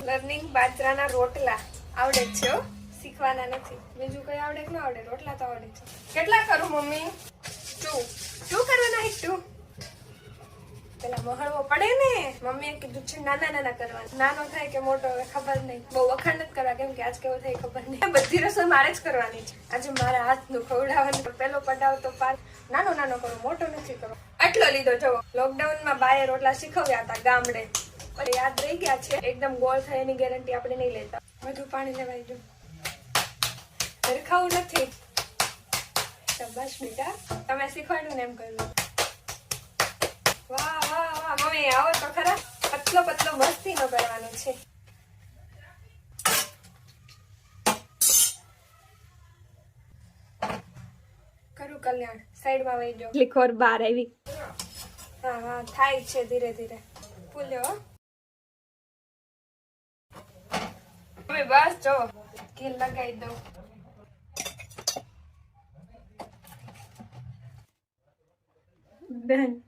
Learning બાજરાના રોટલા આવડે જ છે હો, શીખવાના નથી. બીજું કઈ આવડે કે ન આવડે, રોટલા તો આવડે છે. કેટલા કરું મમ્મી? 2 કરવાના હે 2. પેલા મહળવો પડે ને, મમ્મીએ કીધું છે નાના નાના કરવાના. નાનો થાય કે મોટો હવે ખબર નહીં. બહુ વખાણ નથી કરવા, કેમ કે આજ કેવો થાય ખબર નહીં. બધી રસોઈ મારે જ કરવાની છે. આજે મારા હાથનું ખવડાવવાનું. પેલો પડાવ તો પાર નાનો નાનો કરો, મોટો નથી કરો. આટલો લીધો જવો. લોકડાઉનમાં બાએ રોટલા શીખવ્યા હતા ગામડે, પણ યાદ રહી ગયા છે. એકદમ ગોળ થાય એની ગેરંટી આપણે નહીં લેતા. બધું પાણી લેવાઈ ગયું. હરખાવું નથી. શાબાશ બેટા, તમે શીખવાડ્યું ને એમ કર્યું. વાહ વાહ વાહ મમ્મી, આવો તો ખરા. પતલો પતલો મસ્તી નો કરવાનો છે. કરું કલ્યાણ, સાઈડમાં વહી જાઓ. લીખોર બાર આવી. હા હા થાય છે ધીરે ધીરે. ફૂલ્યો મમ્મી, બસ જો ઘી લગાવી દઉં. બેન